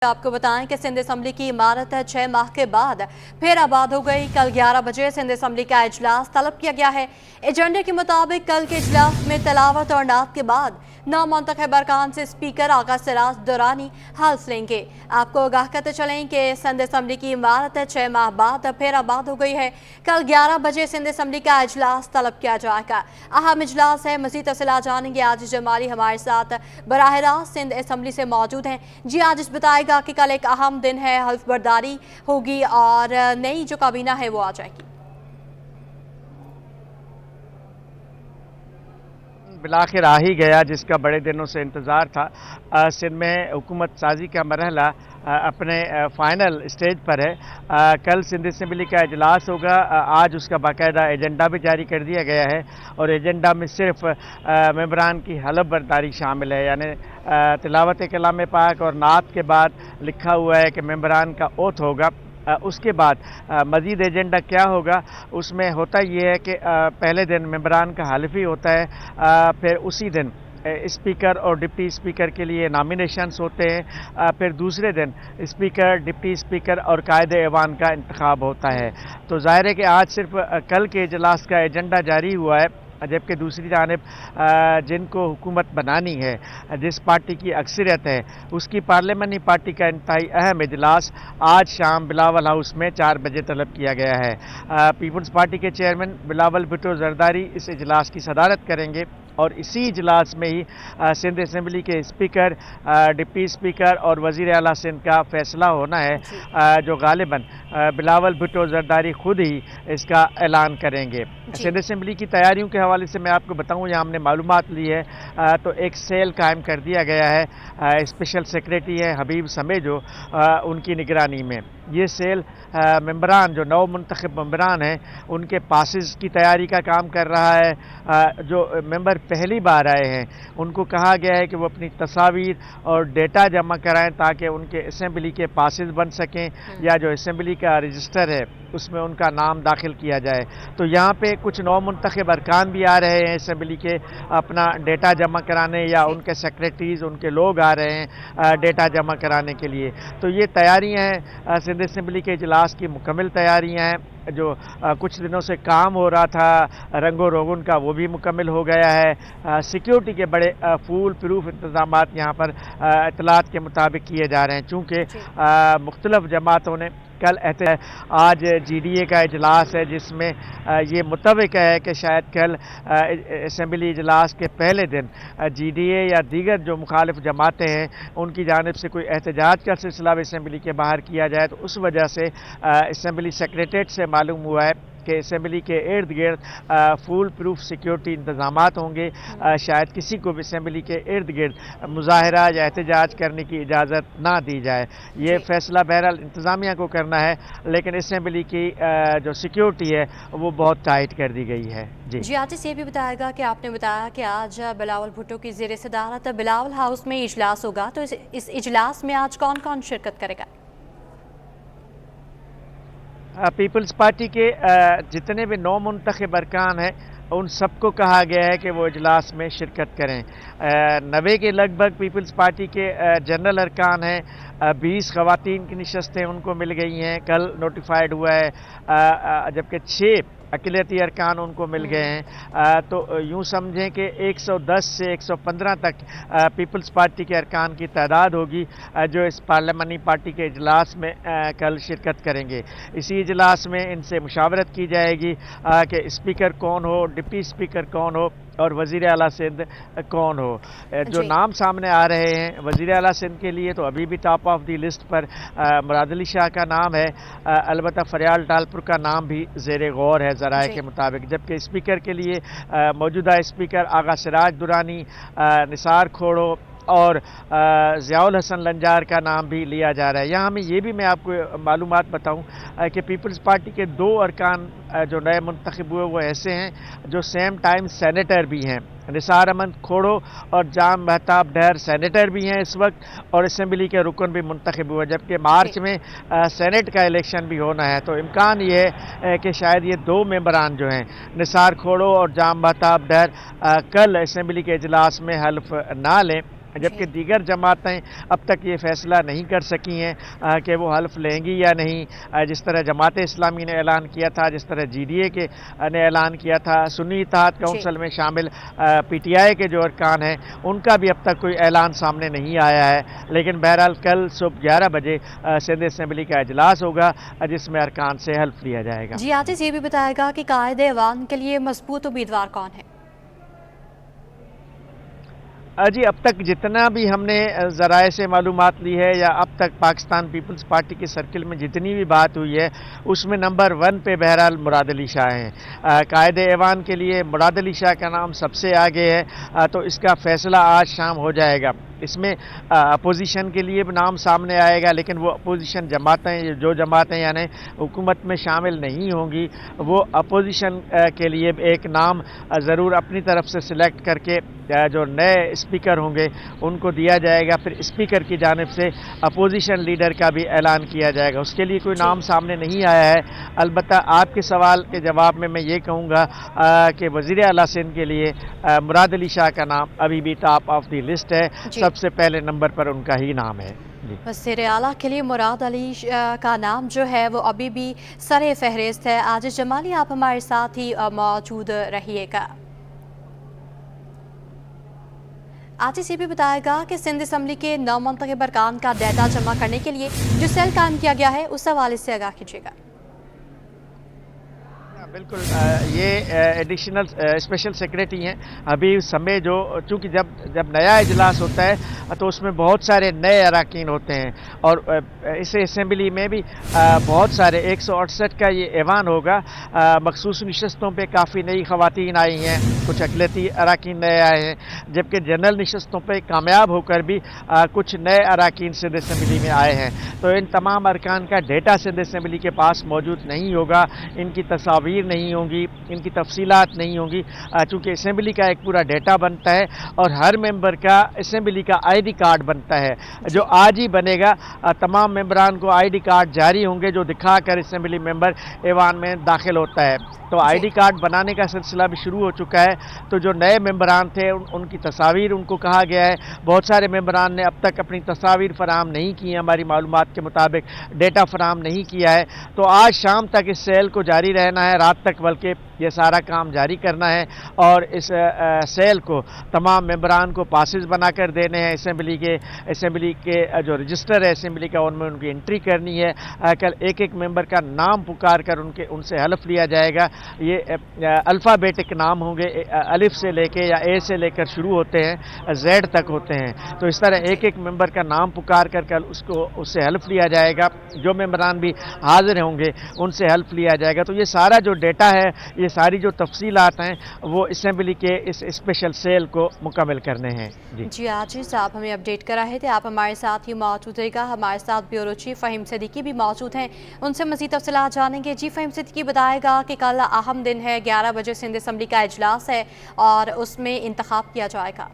आपको बताएं कि सिंध असम्बली की इमारत 6 माह के बाद फिर आबाद हो गई। कल 11 बजे सिंध असम्बली का इजलास तलब किया गया है। एजेंडे के मुताबिक कल के इजलास में तलावत और नात के बाद नामुंतखब अरकान से स्पीकर आगा सिराज दुरानी हल्फ लेंगे। आपको आगाह करते चलें कि सिंध असम्बली की इमारत 6 माह बाद फिर आबाद हो गई है। कल 11 बजे सिंध असम्बली का इजलास तलब किया जाएगा। अहम इजलास है। मज़ीद तफसीलात जानेंगे। आज जमाली हमारे साथ बराह रास्त सिंध असम्बली से मौजूद हैं। जी आज बताएगा कि कल एक अहम दिन है, हल्फ बर्दारी होगी और नई जो काबीना है वो आ जाएगी। बिलाखिर आ ही गया जिसका बड़े दिनों से इंतज़ार था। सिंध में हुकूमत साजी का मरहला अपने फाइनल स्टेज पर है। कल सिंध असम्बली का इजलास होगा। आज उसका बाकायदा एजेंडा भी जारी कर दिया गया है और एजेंडा में सिर्फ मेंबरान की हलफ बर्दारी शामिल है, यानी तिलावत कलाम पाक और नात के बाद लिखा हुआ है कि मेंबरान का ओथ होगा। उसके बाद मज़ीद एजेंडा क्या होगा, उसमें होता ये है कि पहले दिन मेंबरान का हल्फ ही होता है। फिर उसी दिन स्पीकर और डिप्टी स्पीकर के लिए नॉमिनेशंस होते हैं। फिर दूसरे दिन स्पीकर, डिप्टी स्पीकर और कायदे ऐवान का इंतखाब होता है। तो ज़ाहिर है कि आज सिर्फ कल के इजलास का एजेंडा जारी हुआ है, जबकि दूसरी जानिब जिनको हुकूमत बनानी है, जिस पार्टी की अक्सरियत है, उसकी पार्लियामानी पार्टी का इंतहाई अहम इजलास आज शाम बिलावल हाउस में 4 बजे तलब किया गया है। पीपल्स पार्टी के चेयरमैन बिलावल भुट्टो जरदारी इस इजलास की सदारत करेंगे और इसी इजलास में ही सिंध असम्बली के स्पीकर, डिप्टी स्पीकर और वज़ीर आला सिंध का फैसला होना है, जो गालिबन बिलावल भुट्टो जरदारी खुद ही इसका ऐलान करेंगे। सिंध असम्बली की तैयारियों के हवाले से मैं आपको बताऊं, यहाँ हमने मालूमात ली है तो एक सेल कायम कर दिया गया है। स्पेशल सेक्रेटरी है हबीब समेजो, उनकी निगरानी में ये सेल मेंबरान जो नौ मुंतखब मेंबरान हैं उनके पासेस की तैयारी का काम कर रहा है। जो मेंबर पहली बार आए हैं उनको कहा गया है कि वो अपनी तस्वीर और डेटा जमा कराएं ताकि उनके असम्बली के पासेस बन सकें या जो असम्बली का रजिस्टर है उसमें उनका नाम दाखिल किया जाए। तो यहाँ पे कुछ नौ मुंतखब अरकान भी आ रहे हैं असम्बली के अपना डेटा जमा कराने, या उनके सेक्रेटरीज, उनके लोग आ रहे हैं डेटा जमा कराने के लिए। तो ये तैयारियाँ हैं सिंध असम्बली के इजलास की, मुकम्मल तैयारियाँ हैं। जो कुछ दिनों से काम हो रहा था रंगो रोगन का, वो भी मुकम्मल हो गया है। सिक्योरिटी के बड़े फूल प्रूफ इंतजाम यहाँ पर इतलात के मुताबिक किए जा रहे हैं, चूँकि मुख्तलिफ जमातों ने कल आज GDA का इजलास है जिसमें ये मुतफ़िक़ है कि शायद कल असम्बली इजलास के पहले दिन GDA या दीगर जो मुखालिफ जमातें हैं उनकी जानिब से कोई एहतजाज का सिलसिला असम्बली के बाहर किया जाए। तो उस वजह से असम्बली सेक्रेटेरिएट से मालूम हुआ है कि असम्बली के इर्द गिर्द फुल प्रूफ सिक्योरिटी इंतजामात होंगे। शायद किसी को भी असम्बली के इर्द गिर्द मुजाहरा या एहतजाज करने की इजाज़त ना दी जाए। ये फैसला बहरहाल इंतज़ामिया को करना है, लेकिन असम्बली की जो सिक्योरिटी है वो बहुत टाइट कर दी गई है। जी आज ये भी बताएगा कि आपने बताया कि आज बिलावल भुट्टो की ज़ेर सदारत बिलावल हाउस में इजलास होगा, तो इस इजलास में आज कौन कौन शिरकत करेगा? पीपल्स पार्टी के जितने भी नौ मुंतखब अरकान हैं उन सबको कहा गया है कि वो इजलास में शिरकत करें। 90 के लगभग पीपल्स पार्टी के जनरल अरकान हैं। 20 ख़वातीन की नशस्तें उनको मिल गई हैं, कल नोटिफाइड हुआ है, जबकि 6 अक़लियती अरकान उनको मिल गए हैं। तो यूँ समझें कि 110 से 115 तक पीपल्स पार्टी के अरकान की तादाद होगी जो इस पार्लियामानी पार्टी के इजलास में कल शिरकत करेंगे। इसी इजलास में इनसे मुशावरत की जाएगी कि स्पीकर कौन हो, डिप्टी स्पीकर कौन हो और वज़ीर आला सिंध कौन हो। जो नाम सामने आ रहे हैं वज़ीर आला सिंध के लिए तो अभी भी टॉप ऑफ दी लिस्ट पर मुराद अली शाह का नाम है, अलबत्ता फरियाल टालपुर का नाम भी ज़ेर गौर है ज़राए के मुताबिक। जबकि स्पीकर के लिए मौजूदा स्पीकर आगा सिराज दुरानी, निसार खोड़ो और ज़ियाउल हसन लंजार का नाम भी लिया जा रहा है। यहाँ में ये भी मैं आपको मालूमात बताऊँ कि पीपल्स पार्टी के 2 अरकान जो नए मुंतखब हुए वो ऐसे हैं जो सेम टाइम सेनेटर भी हैं। निसार अहमद खोड़ो और जाम महताब डहर सेनेटर भी हैं इस वक्त और असम्बली के रुकन भी मुंतखब हुए, जबकि मार्च में सेनेट का इलेक्शन भी होना है। तो इम्कान ये है कि शायद ये 2 मेंबरान जो हैं निसार खोड़ो और जाम महताब डहर कल असम्बली के इजलास में हल्फ ना लें जबकि दीगर जमातें अब तक ये फैसला नहीं कर सकी हैं कि वो हल्फ लेंगी या नहीं। जिस तरह जमात इस्लामी ने ऐलान किया था, जिस तरह जीडीए के ने ऐलान किया था, सुन्नी इत्तेहाद काउंसिल में शामिल पीटीआई के जो अरकान हैं उनका भी अब तक कोई ऐलान सामने नहीं आया है। लेकिन बहरहाल कल सुबह 11 बजे सिंध असम्बली का इजलास होगा जिसमें अरकान से हल्फ लिया जाएगा। जी आतिश, ये भी बताएगा कि कायदे ऐवान के लिए मजबूत उम्मीदवार कौन है? जी अब तक जितना भी हमने ज़राए से मालूमात ली है या अब तक पाकिस्तान पीपल्स पार्टी के सर्किल में जितनी भी बात हुई है उसमें नंबर 1 पे बहरहाल मुराद अली शाह हैं। कायदे ऐवान के लिए मुराद अली शाह का नाम सबसे आगे है। तो इसका फैसला आज शाम हो जाएगा। इसमें अपोजिशन के लिए भी नाम सामने आएगा, लेकिन वो अपोजिशन जमातें, जो जमातें यानी हुकूमत में शामिल नहीं होंगी, वो अपोजिशन के लिए एक नाम ज़रूर अपनी तरफ से सिलेक्ट करके जो नए स्पीकर होंगे उनको दिया जाएगा। फिर स्पीकर की जानिब से अपोजिशन लीडर का भी ऐलान किया जाएगा। उसके लिए कोई नाम सामने नहीं आया है। अलबत्ता आपके सवाल के जवाब में मैं ये कहूँगा कि वज़ीर आला सिंध के लिए मुराद अली शाह का नाम अभी भी टॉप ऑफ द लिस्ट है, सबसे पहले नंबर पर उनका ही नाम है। वज़ीर आला के लिए मुराद अली का नाम जो है वो अभी भी सरे फहरिस्त है। आज जमाली आप हमारे साथ ही मौजूद रहिएगा। आज ये भी बताएगा कि सिंध असम्बली के नामुंतखब अरकान का डेटा जमा करने के लिए जो सेल कायम किया गया है उस हवाले से आगाह कीजिएगा। बिल्कुल, ये एडिशनल स्पेशल सेक्रेटरी हैं। अभी समय जो चूँकि जब नया इजलास होता है तो उसमें बहुत सारे नए अरकान होते हैं और इस असम्बली में भी बहुत सारे 168 का ये ऐवान होगा। मखसूस नशस्तों पे काफ़ी नई ख़वातीन आई हैं, कुछ अक़लियती अरकान नए आए हैं, जबकि जनरल नशस्तों पे कामयाब होकर भी कुछ नए अरकान सिंध असम्बली में आए हैं। तो इन तमाम अरकान का डेटा सिंध असम्बली के पास मौजूद नहीं होगा, इनकी तस्वीर नहीं होंगी, इनकी तफसीलात नहीं होंगी, चूँकि असम्बली का एक पूरा डेटा बनता है और हर मेंबर का असम्बली का आईडी कार्ड बनता है जो आज ही बनेगा। तमाम मेंबरान को आईडी कार्ड जारी होंगे जो दिखाकर असम्बली मेंबर ऐवान में दाखिल होता है। तो आईडी कार्ड बनाने का सिलसिला भी शुरू हो चुका है। तो जो नए मेंबरान थे उनकी तस्वीर उनको कहा गया है। बहुत सारे मेंबरान ने अब तक अपनी तस्वीर फराहम नहीं की है, हमारी मालूमात के मुताबिक डेटा फराहम नहीं किया है। तो आज शाम तक इस सेल को जारी रहना है, रात तक बल्कि ये सारा काम जारी करना है और इस सेल को तमाम मेंबरान को पासेस बनाकर देने हैं। असम्बली के जो रजिस्टर है असम्बली का उनमें उनकी एंट्री करनी है। कल एक एक मेंबर का नाम पुकार कर उनसे हल्फ लिया जाएगा। ये अल्फ़ाबेटिक नाम होंगे, अलिफ से लेके या ए से लेकर शुरू होते हैं, जेड तक होते हैं। तो इस तरह एक एक मेंबर का नाम पुकार कर कल उससे हल्फ लिया जाएगा। जो मेंबरान भी हाजिर होंगे उनसे हल्फ लिया जाएगा। तो ये सारा जो डेटा है, ये सारी जो तफसीलात हैं वो असम्बली के इस स्पेशल सेल को मुकम्मल करने हैं। जी आजिज़ साहब हमें अपडेट करा है थे, आप हमारे साथ ही मौजूद रहेगा। हमारे साथ ब्यूरो चीफ फ़हीम सिद्दीकी भी मौजूद हैं, उनसे मज़ीद तफसीलात जानेंगे। जी फ़हीम सिद्दीकी बताएगा कि कल अहम दिन है, 11 बजे सिंध असम्बली का इजलास है और उसमें इंतखाब किया जाएगा।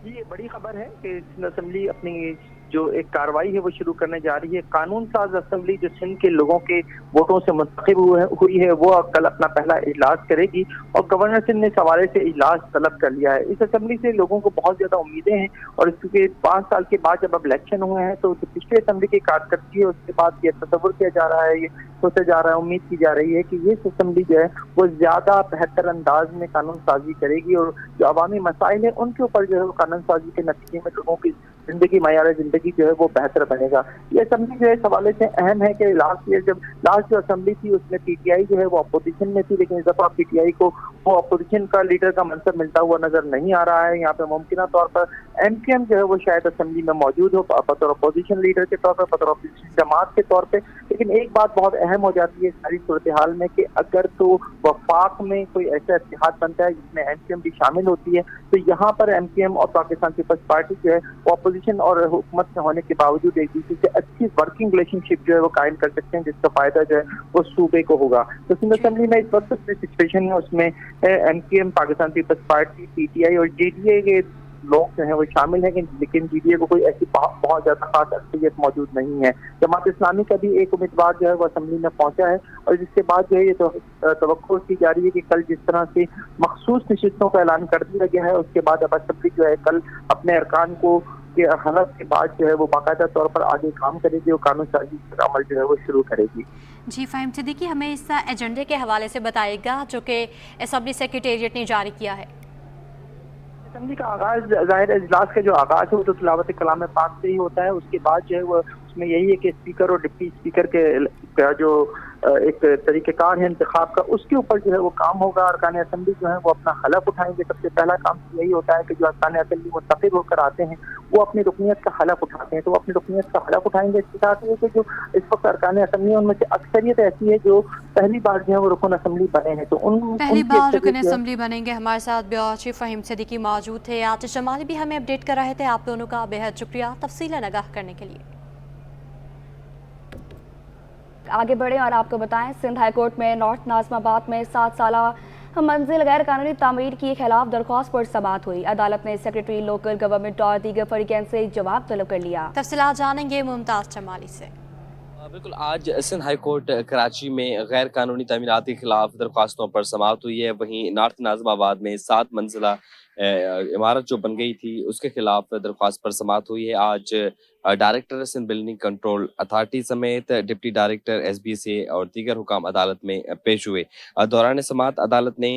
ये बड़ी खबर है कि सिंध असम्बली अपनी जो एक कार्रवाई है वो शुरू करने जा रही है। कानून साज असम्बली जो सिंध के लोगों के वोटों से मुंतखब हुई है वो कल अपना पहला इजलास करेगी और गवर्नर सिंध ने इस हवाले से इजलास तलब कर लिया है। इस असम्बली से लोगों को बहुत ज्यादा उम्मीदें हैं और इसके 5 साल के बाद जब अब इलेक्शन हुए हैं तो जो पिछले असम्बली की कारकर्दगी है उसके बाद ये तस्वुर किया जा रहा है, ये सोचा जा रहा है, उम्मीद की जा रही है कि ये असम्बली जो है वो ज्यादा बेहतर अंदाज में कानून साजी करेगी और जो अवामी मसाइल है उनके ऊपर जो है वो कानून साजी के नतीजे में लोगों की जिंदगी, मयार जिंदगी जो है वो बेहतर बनेगा। ये असम्बली जो है इस हवाले से अहम है कि लास्ट जो असम्बली थी उसमें पीटीआई जो है वो अपोजिशन में थी, लेकिन इस दफा पीटीआई को वो अपोजिशन का लीडर का मनसब मिलता हुआ नजर नहीं आ रहा है। यहाँ पे मुमकिन तौर पर एमकेएम जो है वो शायद असम्बली में मौजूद हो बतौर अपोजिशन लीडर के तौर पर, बतौर अपोजिशन जमात के तौर पर। लेकिन एक बात बहुत अहम हो जाती है सारी सूरत हाल में कि अगर तो वफाक में कोई ऐसा इत्तेहाद बनता है जिसमें एमकेएम भी शामिल होती है तो यहाँ पर एमकेएम और पाकिस्तान पीपल्स पार्टी जो है वो अपोजिशन और हुकूमत में होने के बावजूद एक दूसरे से अच्छी वर्किंग रिलेशनशिप जो है वो कायम कर सकते हैं, जिसका फायदा जो है वो सूबे को होगा। तो सिंध असम्बली में इस वक्त सिचुएशन है उसमें एमकेएम, पाकिस्तान पीपल्स पार्टी, पीटीआई और जेडीए के लोग जो हैं वो शामिल हैं, लेकिन जीडीए को कोई ऐसी बहुत ज़्यादा खास अक्सरियत मौजूद नहीं है। जमात इस्लामी का भी एक उम्मीदवार जो है वो असेंबली में पहुंचा है, और जिसके बाद जो है ये तवक्को की जा रही है कि कल जिस तरह से मखसूस नशिस्तों का ऐलान कर दिया गया है, उसके बाद अब असेंबली जो है कल अपने अरकान को के हलफ के बाद जो है वो बाकायदा तौर पर आगे काम करेगी और कानून साजी का अमल जो है वो शुरू करेगी। जी फ़हीम सिद्दीकी, हमें इस एजेंडे के हवाले से बताइएगा जो कि असेंबली सेक्रेटेरिएट ने जारी किया है। असेंबली का आगाज ज़ाहिर है, इजलास का जो आगाज है वो तो तिलावत कलाम पाक से ही होता है। उसके बाद जो है वो उसमें यही है कि स्पीकर और डिप्टी स्पीकर के जो एक तरीक़ेकार है इंतखाब का, उसके ऊपर जो है वो काम होगा। अरकान असेंबली जो है वो अपना हलफ उठाएंगे। सबसे पहला काम यही होता है कि जो अरकान असेंबली मुंतखब होकर आते हैं वो अपनी रुकनीत का हलफ उठाते हैं, तो वो अपनी रुकनीत का हलफ उठाएंगे। इसके साथ ये कि जो इस वक्त अरकान असेंबली उनमें से अक्सरियत ऐसी है जो पहली बार जो है वो रुकन असेंबली बने हैं, तो पहली बार रुकन असेंबली बनेंगे। हमारे साथ ब्यूरो चीफ फ़हीम सिद्दीकी मौजूद थे। आतिश जमाली भी हमें अपडेट कर रहे थे। आप दोनों का बेहद शुक्रिया तफसीलन आगाह करने के लिए। आगे बढ़े और आपको बताएं, सिंध हाई कोर्ट में नॉर्थ नाज़िमाबाद में 7 साला मंजिल गैर कानूनी तामीर के खिलाफ दरख्वास्त पर समाअत हुई। अदालत ने सेक्रेटरी लोकल गवर्नमेंट और दीगर फरीकैन से जवाब तलब कर लिया। तफसीलात जानेंगे मुमताज़ जमाली से। बिल्कुल, आज सिंध हाई कोर्ट कराची में गैर कानूनी तामीरात के खिलाफ दरख्वास्तों पर समाअत हुई है। वहीं नॉर्थ नाज़िमाबाद में 7 मंजिला इमारत जो बन गई थी उसके खिलाफ दरख्वास्त पर समाअत हुई है। आज director Sindh Building Control Authority समेत डिप्टी डायरेक्टर SBCA और दीगर हुकाम अदालत में पेश हुए। दौरान समाअत अदालत ने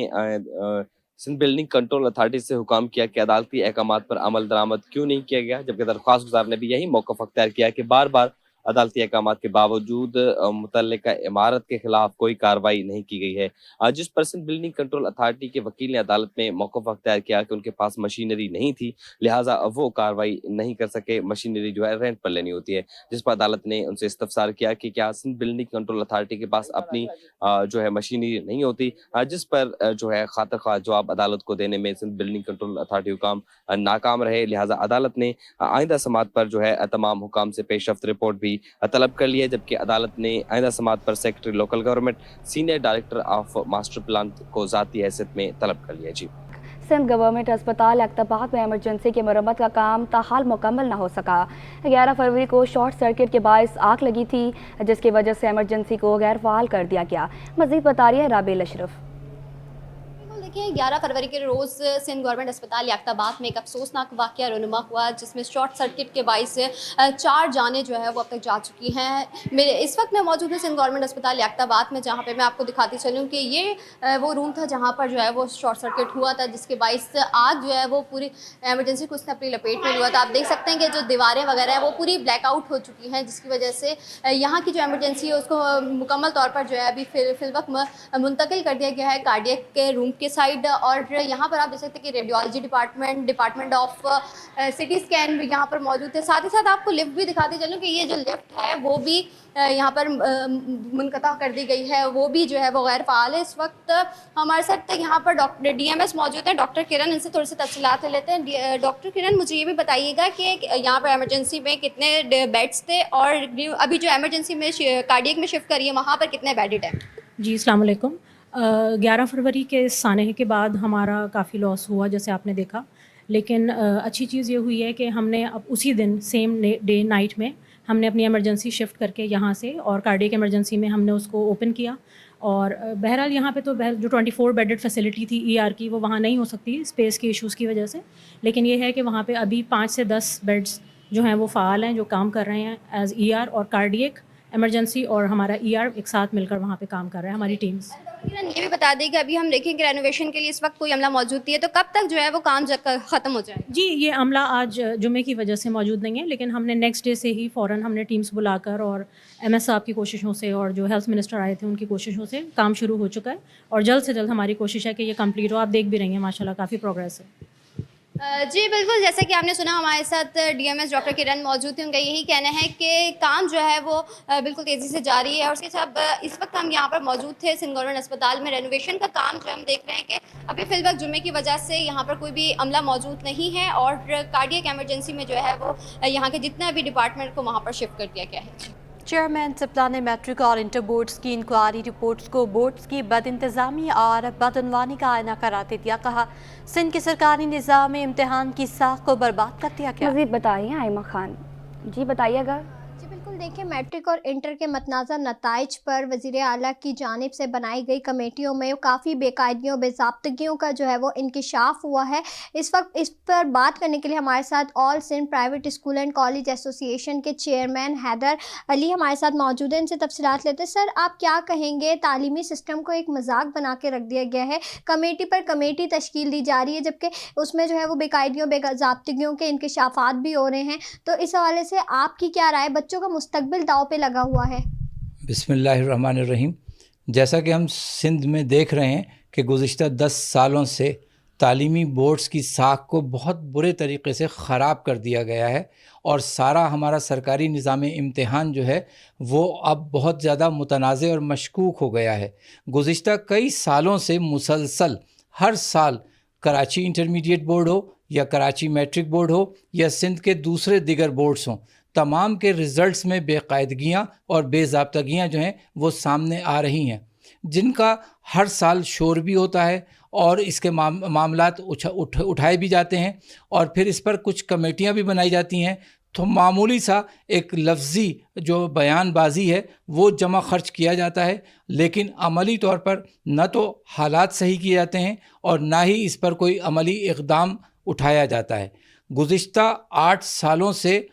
सिंध बिल्डिंग कंट्रोल अथॉरिटी से हुक्म किया कि अदालती अहकामात पर अमल दरामद क्यों नहीं किया गया, जबकि दरख्वास्त गुजार ने भी यही मौक़िफ़ अख्तियार किया कि बार बार अदालती अहकामात के बावजूद मुतल्लिका इमारत के खिलाफ कोई कार्रवाई नहीं की गई है। जिस पर सिंध बिल्डिंग कंट्रोल अथॉरिटी के वकील ने अदालत में मौक़िफ़ अख्तियार किया कि उनके पास मशीनरी नहीं थी, लिहाजा वो कार्रवाई नहीं कर सके। मशीनरी जो है रेंट पर लेनी होती है, जिस पर अदालत ने उनसे इस्तफसार किया कि क्या सिंध बिल्डिंग कंट्रोल अथॉरिटी के पास अपनी जो है मशीनरी नहीं होती, जिस पर जो है खातिर ख्वाह जवाब अदालत को देने में सिंध बिल्डिंग कंट्रोल अथॉरिटी हुकाम नाकाम रहे। लिहाजा अदालत ने आइंदा समाअत पर जो है तमाम हुकाम से पेशरफ्त रिपोर्ट भी तलब कर ली है, जबकि अदालत ने आइंदा समाअत पर secretary local government senior director of master plan को ज़ाती हैसियत में तलब कर लिया। जी, सिंध गवर्नमेंट अस्पताल अख्ताबाद में इमरजेंसी की मरम्मत का काम ताहाल मुकम्मल न हो सका। 11 फरवरी को शॉर्ट सर्किट के बायस आग लगी थी, जिसकी वजह से इमरजेंसी को गैर फाल कर दिया गया। मज़ीद बता रही है राबेल अशरफ। देखिए, 11 फरवरी के रोज़ सिंध गवर्नमेंट अस्पताल याख्ताबाद में एक अफसोसनाक वाक़या रूनुमा हुआ, जिसमें शॉर्ट सर्किट के बाइस 4 जानें जो है वो अब तक जा चुकी हैं। मेरे इस वक्त मैं मौजूद हूँ सिंध गवर्नमेंट अस्पताल याख्ताबाद में, जहाँ पे मैं आपको दिखाती चलूँ कि ये वो रूम था जहाँ पर जो है वो शॉर्ट सर्किट हुआ था, जिसके बाइस आग जो है वो पूरी एमरजेंसी को उसने अपनी लपेट में लिया था। आप देख सकते हैं कि जो दीवारें वगैरह हैं वो पूरी ब्लैकआउट हो चुकी हैं, जिसकी वजह से यहाँ की जो एमरजेंसी है उसको मुकम्मल तौर पर जो है अभी फिल वक्त मुंतकिल कर दिया गया है कार्डियक के रूम के साइड। और यहाँ पर आप देख सकते हैं कि radiology department of CT scan भी यहाँ पर मौजूद है। साथ ही साथ आपको लिफ्ट भी दिखाते चलूँ कि ये जो लिफ्ट है वो भी यहाँ पर मुनक़ता कर दी गई है, वो भी जो है वो गैर फ़ाल है। इस वक्त हमारे साथ यहाँ पर डॉक्टर DMS मौजूद है, डॉक्टर किरण, इनसे थोड़ी सी तफसीलात लेते हैं। डॉक्टर किरण, मुझे ये भी बताइएगा कि यहाँ पर एमरजेंसी में कितने बेड्स थे और अभी जो एमरजेंसी में कार्डियक में शिफ्ट करी है वहाँ पर कितने बेडेड हैं? जी, अस्सलाम वालेकुम। 11 फरवरी के सानहे के बाद हमारा काफ़ी लॉस हुआ, जैसे आपने देखा, लेकिन अच्छी चीज़ ये हुई है कि हमने अब उसी दिन सेम डे नाइट में हमने अपनी इमरजेंसी शिफ्ट करके यहाँ से और कार्डियक इमरजेंसी में हमने उसको ओपन किया। और बहरहाल यहाँ पे तो जो 24 बेडेड फैसिलिटी थी ER की, वो वहाँ नहीं हो सकती स्पेस के इश्यूज़ की वजह से, लेकिन ये है कि वहाँ पे अभी 5 से 10 बेड्स जो हैं वो फ़ाल हैं, जो काम कर रहे हैं एज़ ER और कार्डियक इमरजेंसी, और हमारा ER एक साथ मिलकर वहाँ पे काम कर रहा है हमारी टीम्स। ये भी बता दें कि अभी हम देखें कि रेनोवेशन के लिए इस वक्त कोई अमला मौजूद नहीं है, तो कब तक जो है वो काम ख़त्म हो जाए? जी, ये अमला आज जुमे की वजह से मौजूद नहीं है, लेकिन हमने नेक्स्ट डे से ही फ़ौरन हमने टीम्स बुलाकर और MS साहब की कोशिशों से और जो हेल्थ मिनिस्टर आए थे उनकी कोशिशों से काम शुरू हो चुका है, और जल्द से जल्द हमारी कोशिश है कि ये कंप्लीट हो। आप देख भी रही हैं माशाल्लाह काफ़ी प्रोग्रेस है। जी बिल्कुल, जैसे कि आपने सुना, हमारे साथ DMS डॉक्टर किरण मौजूद थे। उनका यही कहना है कि काम जो है वो बिल्कुल तेज़ी से जारी है। और उसके साथ इस वक्त हम यहाँ पर मौजूद थे सिंध गवर्नमेंट अस्पताल में। रेनोवेशन का काम जो हम देख रहे हैं कि अभी फिल वक्त जुम्मे की वजह से यहाँ पर कोई भी अमला मौजूद नहीं है, और कार्डियक एमरजेंसी में जो है वो यहाँ के जितना भी डिपार्टमेंट को वहाँ पर शिफ्ट कर दिया गया है। चेयरमैन सिप्ला ने मैट्रिक और इंटर बोर्ड्स की इंक्वायरी रिपोर्ट्स को बोर्ड्स की बदइंतजामी और बदअनवानी का आईना करार दे दिया। कहा सिंध के सरकारी निज़ाम में इम्तिहान की साख को बर्बाद कर दिया गया। मज़ीद बताइए आयमा खान जी, बताइएगा। जी बिल्कुल, देखिए मैट्रिक और इंटर के मतनाज़ा नताइज पर वज़ीर आला की जानिब से बनाई गई कमेटियों में काफ़ी बेकायदियों बेज़ाब्तगियों का जो है वो इंकिशाफ हुआ है। इस वक्त इस पर बात करने के लिए हमारे साथ all Sindh private school and college association के चेयरमैन हैदर अली हमारे साथ मौजूद हैं। इनसे तफसीलात लेते हैं। सर, आप क्या कहेंगे, तालीमी सिस्टम को एक मजाक बना के रख दिया गया है, कमेटी पर कमेटी तश्कील दी जा रही है, जबकि उसमें जो है वो बेकायदियों बेज़ाब्तगियों के इंकिशाफात भी हो रहे हैं। तो इस हवाले से आपकी क्या राय, बच्चों का मुस्तकबिल दाव पे लगा हुआ है? बिस्मिल्लाहिर्रहमानिर्रहीम। जैसा कि हम सिंध में देख रहे हैं कि गुज़िश्ता 10 सालों से तालीमी बोर्ड्स की साख को बहुत बुरे तरीके से ख़राब कर दिया गया है और सारा हमारा सरकारी निज़ाम इम्तिहान जो है वो अब बहुत ज़्यादा मुतनाज़ और मशकूक हो गया है। गुज़िश्ता कई सालों से मुसलसल हर साल कराची इंटरमीडिएट बोर्ड हो या कराची मैट्रिक बोर्ड हो या सिंध के दूसरे दिगर बोर्ड्स हों, तमाम के रिज़ल्ट्स में बेकायदगियाँ और बेज़ाब्तगियाँ जो हैं वो सामने आ रही हैं, जिनका हर साल शोर भी होता है और इसके मामलात उठाए भी जाते हैं और फिर इस पर कुछ कमेटियाँ भी बनाई जाती हैं। तो मामूली सा एक लफ्ज़ी जो बयानबाजी है वो जमा खर्च किया जाता है, लेकिन अमली तौर पर न तो हालात सही किए जाते हैं और ना ही इस पर कोई अमली इक़दाम उठाया जाता है। गुज़िश्ता 8 सालों से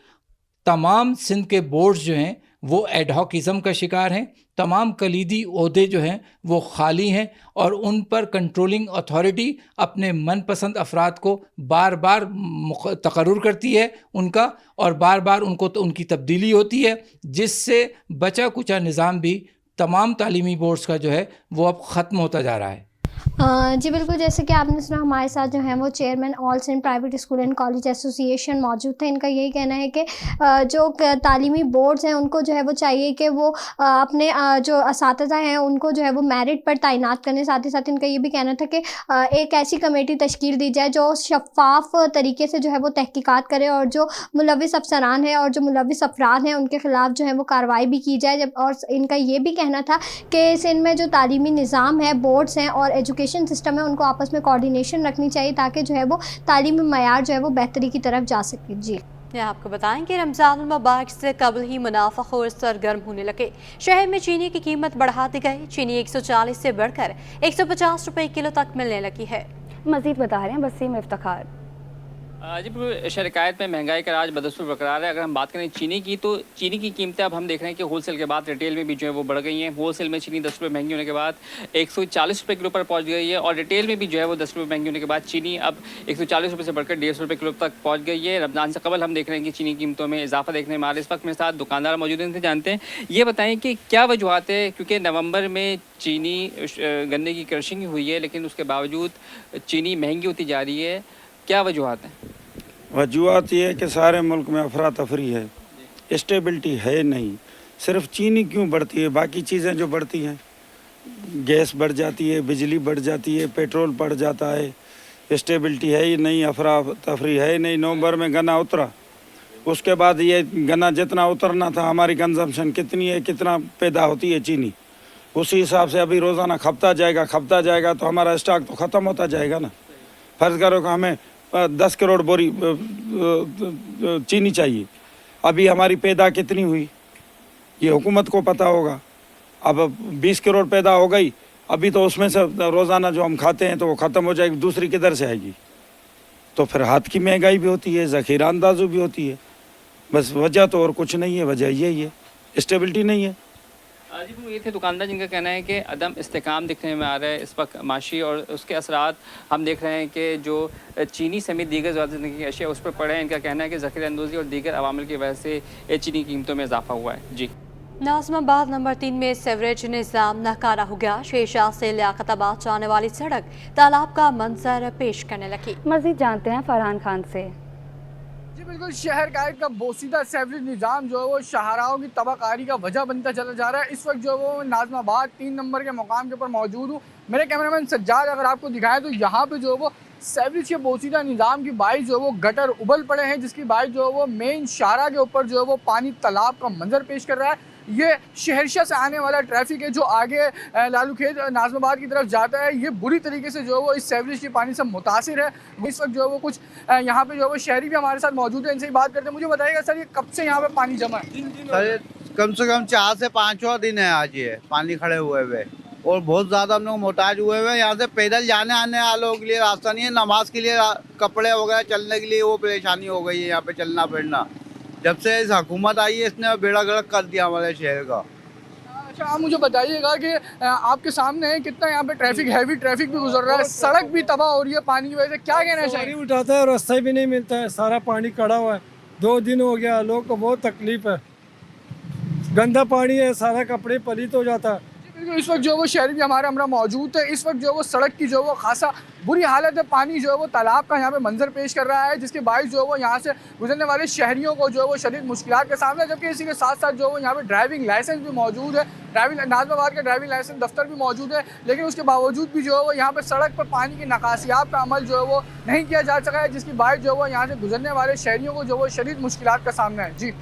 तमाम सिंध के बोर्ड्स जो हैं वो एडहॉकिज़म का शिकार हैं। तमाम कलीदी ओहदे जो हैं वो खाली हैं और उन पर कंट्रोलिंग अथॉरिटी अपने मनपसंद अफराद को बार बार तकर्रुर करती है उनका और बार बार उनको तो उनकी तब्दीली होती है, जिससे बचा कुचा निज़ाम भी तमाम तालीमी बोर्ड्स का जो है वो अब ख़त्म होता जा रहा है। जी बिल्कुल, जैसे कि आपने सुना, हमारे साथ जो है वो chairman all Sindh private school and college association मौजूद थे। इनका यही कहना है कि जो तालीमी बोर्ड्स हैं उनको जो है वो चाहिए कि वो अपने जो असातिज़ा हैं उनको जो है वो मेरिट पर तैनात करने। साथ ही साथ इनका ये भी कहना था कि एक ऐसी कमेटी तश्कील दी जाए जो शफ़ाफ तरीके से जो है वो तहकीकात करे और जो मुलविस अफसरान हैं और जो मुलविस अफराद हैं उनके ख़िलाफ़ जो है वो कार्रवाई भी की जाए। और इनका ये भी कहना था कि सिंध में जो तालीमी निज़ाम है, बोर्ड्स हैं और एजुकेशन सिस्टम है, उनको आपस में कोऑर्डिनेशन रखनी चाहिए ताकि जो है वो तालीमी मयार जो है वो बेहतरी की तरफ जा सके। जी, आपको बताएं कि रमज़ान मुबारक से कबल ही मुनाफाखोर सरगर्म होने लगे। शहर में चीनी की कीमत बढ़ा दी गई। चीनी 140 से बढ़कर 150 रुपए किलो तक मिलने लगी है। मज़ीद बता रहे हैं वसीम इफ्तिखार। जी बिल्कुल, शरकायत में महंगाई का राज बदस्तूर बरकरार है। अगर हम बात करें चीनी की, तो चीनी की कीमतें अब हम देख रहे हैं कि होलसेल के बाद रिटेल में भी जो है वो बढ़ गई हैं। होलसेल में चीनी 10 रुपये महंगी होने के बाद 140 रुपये किलो पर पहुंच गई है और रिटेल में भी जो है वो 10 रुपये महंगी होने के बाद चीनी अब 140 रुपये से बढ़कर 150 रुपये किलो तक पहुँच गई है। रमज़ान से कबल हम देख रहे हैं कि चीनी कीमतों में इजाफा देखने में आ रहा है। इस वक्त मेरे साथ दुकानदार मौजूद हैं, जानते हैं, ये बताएँ कि क्या वजूहत है, क्योंकि नवंबर में चीनी गन्ने की क्रशिंग हुई है लेकिन उसके बावजूद चीनी महंगी होती जा रही है, क्या वजूहत हैं? वजूहत ये है कि सारे मुल्क में अफरा तफरी है, स्टेबिलिटी है नहीं। सिर्फ चीनी क्यों बढ़ती है, बाकी चीज़ें जो बढ़ती हैं, गैस बढ़ जाती है, बिजली बढ़ जाती है, पेट्रोल बढ़ जाता है, स्टेबिलिटी है ही नहीं, अफरा तफरी है ही नहीं। नवंबर में गन्ना उतरा, उसके बाद ये गन्ना जितना उतरना था, हमारी कंजम्पशन कितनी है, कितना पैदा होती है चीनी, उसी हिसाब से अभी रोज़ाना खपता जाएगा तो हमारा स्टॉक तो ख़त्म होता जाएगा ना। फ़र्ज़ करो कि हमें 10 करोड़ बोरी चीनी चाहिए, अभी हमारी पैदा कितनी हुई ये हुकूमत को पता होगा। अब 20 करोड़ पैदा हो गई, अभी तो उसमें से रोज़ाना जो हम खाते हैं तो वो ख़त्म हो जाएगी, दूसरी किधर से आएगी? तो फिर हाथ की महंगाई भी होती है, ज़ख़ीरा अंदाज़ी भी होती है। बस वजह तो और कुछ नहीं है, वजह यही है, स्टेबिलिटी नहीं है। जी वो ये थे दुकानदार जिनका कहना है कि अदम इस्तेकाम दिखने में आ रहा है इस वक्त माशी, और उसके असरात हम देख रहे हैं कि जो चीनी समेत दीगर ज़िंदगी की अशिया उस पर पड़े हैं। इनका कहना है कि ज़ख़ीरा अंदोज़ी और दीगर अवामिल की वजह से चीनी कीमतों में इजाफा हुआ है। जी, नाज़िमाबाद नंबर 3 में सेवरेज निज़ाम नाकारा हो गया। शेरशाह से लियाकताबाद जाने वाली सड़क तालाब का मंजर पेश करने लगी। मज़ीद जानते हैं फरहान खान से। जी बिल्कुल, शहर का एक बोसीदा सेवरेज निज़ाम जो है वो शाहराहों की तबाकारी का वजह बनता चला जा रहा है। इस वक्त जो है वो नाज़िमाबाद 3 नंबर के मुकाम के ऊपर मौजूद हूँ। मेरे कैमरामैन सज्जाद अगर आपको दिखाएं तो यहाँ पे जो है वो सीवरेज के बोसीदा निज़ाम की बाइस जो है वो गटर उबल पड़े हैं, जिसकी बाइस जो है वो मेन शाहरा के ऊपर जो है वो पानी तालाब का मंजर पेश कर रहा है। ये शहरशाह से आने वाला ट्रैफिक है जो आगे लालूखेत नाज़िमाबाद की तरफ जाता है, ये बुरी तरीके से जो है वो इस सीवरेज के पानी से मुतासिर है। इस वक्त जो है वो कुछ यहाँ पे जो है वो शहरी भी हमारे साथ मौजूद है, इनसे ही बात करते हैं। मुझे बताइएगा सर, ये कब से यहाँ पे पानी जमा है? सर कम से कम 4 से 5वां दिन है आज ये पानी खड़े हुए हुए, और बहुत ज़्यादा हम लोग मोहताज हुए हुए हैं। यहाँ से पैदल जाने आने वालों के लिए रास्ता नहीं है, नमाज के लिए कपड़े वगैरह चलने के लिए वो परेशानी हो गई है यहाँ पे चलना फिरना। जब से इस हुकूमत आई है इसने बेड़ा गर्क कर दिया हमारे शहर का। अच्छा, आप मुझे बताइएगा कि आपके सामने है कितना यहाँ पे ट्रैफिक, हैवी ट्रैफिक भी गुजर रहा है, सड़क भी तबाह हो रही है पानी की वजह से, क्या कहना चाहिए? उठाता है, रास्ता भी नहीं मिलता है, सारा पानी खड़ा हुआ है। 2 दिन हो गया, लोग को बहुत तकलीफ है, गंदा पानी है, सारा कपड़े पलीत हो जाता है। इस वक्त जो है वो शहरी भी हमारे हमरा मौजूद है। इस वक्त जो है वो सड़क की जो है वो खासा बुरी हालत है, पानी जो है वो तालाब का यहाँ पे मंजर पेश कर रहा है, जिसके बायस जो है वो यहाँ से गुजरने वाले शहरियों को जो है वो शदीद मुश्किलात का सामना है। जबकि इसी के साथ साथ जो है वो यहाँ पे ड्राइविंग लाइसेंस भी मौजूद है, नाज़िमाबाद का ड्राइविंग लाइसेंस दफ्तर भी मौजूद है, लेकिन उसके बावजूद भी जो है वो यहाँ पे सड़क पर पानी की नकासियाब का अमल जो है वो नहीं किया जा सका है, जिसकी बायस जो है वो यहाँ से गुजरने वाले शहरियों को जो है वो शदीद मुश्किलात का सामना है। जी,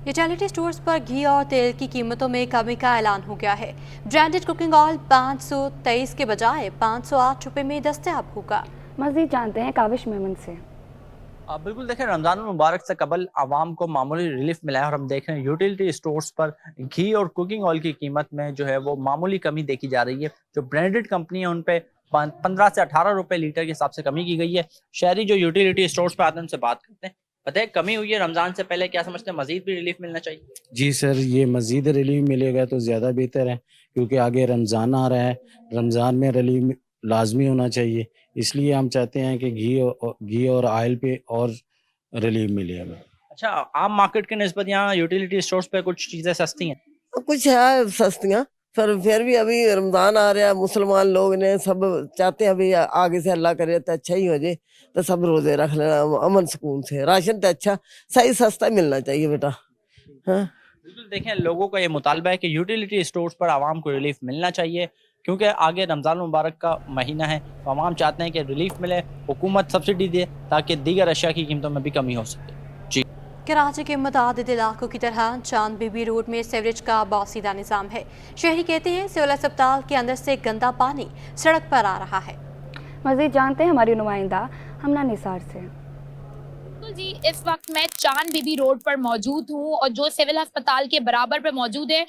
यूटिलिटी स्टोर्स पर घी और तेल की कीमतों में कमी का ऐलान हो गया है। ब्रांडेड कुकिंग ऑयल 523 के बजाय 508 रुपये में दस्तयाब होगा। मज़ीद जानते हैं काविश मेमन से। बिल्कुल देखें, रमज़ान मुबारक से कबल आवाम को मामूली रिलीफ मिला है और हम देख रहे हैं यूटिलिटी स्टोर्स पर घी और कुकिंग ऑयल की कीमत में जो है वो मामूली कमी देखी जा रही है। जो ब्रांडेड कंपनी है उन पे 15 से 18 रुपये लीटर के हिसाब से कमी की गई है। शहरी जो यूटिलिटी स्टोर्स पर आते हैं उनसे बात करते हैं। पता है कमी हुई है रमज़ान से पहले, क्या समझते हैं मज़ीद भी रिलीफ मिलना चाहिए? जी सर, ये मज़ीद रिलीफ मिलेगा तो ज़्यादा बेहतर है, क्योंकि आगे रमज़ान आ रहा है, रमज़ान में रिलीफ लाजमी होना चाहिए। इसलिए हम चाहते हैं कि घी और ऑयल पे और रिलीफ मिले हमें। अच्छा, आम मार्केट के निस्बत यहाँ यूटिलिटी स्टोर्स पे कुछ चीज़ें सस्ती हैं? कुछ है सस्तियाँ, फिर भी अभी रमज़ान आ रहा है, मुसलमान लोग ने सब चाहते हैं अभी आगे से अल्लाह करे तो अच्छा ही हो जाए, तो सब रोज़े रख लेना अमन सुकून से। राशन तो अच्छा सही सस्ता मिलना चाहिए बेटा। हाँ बिल्कुल देखें, लोगों का ये मुतालबा है कि यूटिलिटी स्टोर्स पर आवाम को रिलीफ मिलना चाहिए, क्योंकि आगे रमज़ान मुबारक का महीना है, तो आवाम चाहते हैं कि रिलीफ मिले, हुकूमत सब्सिडी दे ताकि दीगर अशिया की कीमतों में भी कमी हो सके। जी, कराची के मुतादिद इलाकों की तरह चांद बीबी रोड में सीवरेज का बोसीदा निज़ाम है। शहरी कहते हैं सिविल अस्पताल के अंदर से गंदा पानी सड़क पर आ रहा है। मज़ीद जानते हैं हमारी नुमाइंदा हमना निसार से। जी, इस वक्त मैं चांद बीबी रोड पर मौजूद हूँ और जो सिविल अस्पताल के बराबर पर मौजूद है,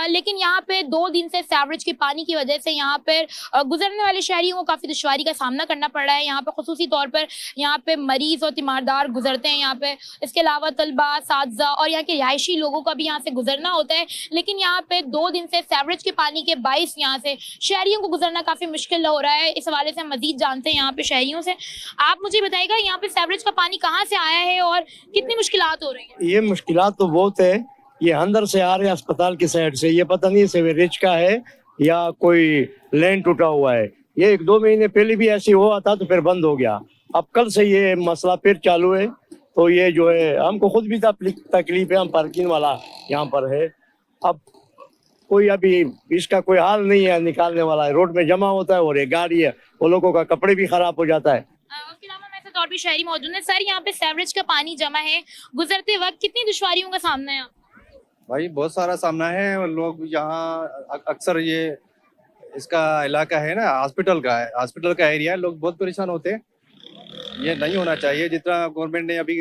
लेकिन यहाँ पे 2 दिन से सीवरेज के पानी की वजह से यहाँ पर गुजरने वाले शहरियों को काफ़ी दुश्वारी का सामना करना पड़ रहा है। यहाँ पे खुसूसी तौर पर यहाँ पे मरीज और तीमारदार गुजरते हैं यहाँ पे, इसके अलावा तलबा, साथज़ा और यहाँ के रिहायशी लोगों का भी यहाँ से गुजरना होता है। लेकिन यहाँ पे 2 दिन से सीवरेज के पानी के बाइस यहाँ से शहरियों को गुजरना काफ़ी मुश्किल हो रहा है। इस हवाले से हम मज़ीद जानते हैं यहाँ पे शहरियों से। आप मुझे बताइएगा यहाँ पे सीवरेज का पानी कहाँ से आया है और कितनी मुश्किलात हो रही है? ये मुश्किलात तो बहुत है, ये अंदर से आ रहे हैं अस्पताल की साइड से, ये पता नहीं सीवरेज का है या कोई लाइन टूटा हुआ है। ये 1-2 महीने पहले भी ऐसे हुआ था तो फिर बंद हो गया, अब कल से ये मसला फिर चालू है। तो ये जो है हमको खुद भी तकलीफ है, हम पार्किंग वाला यहाँ पर है, अब कोई अभी इसका कोई हाल नहीं है निकालने वाला है। रोड में जमा होता है और ये गाड़ी है, वो लोगों का कपड़े भी खराब हो जाता है। और भी शहरी मौजूद है। सर, यहाँ पे सीवरेज का पानी जमा है, गुजरते वक्त कितनी दुश्वारियों का सामना है? भाई बहुत सारा सामना है, और लोग यहाँ अक्सर ये इसका इलाका है ना, हॉस्पिटल का एरिया है, लोग बहुत परेशान होते हैं। ये नहीं होना चाहिए। जितना गवर्नमेंट ने अभी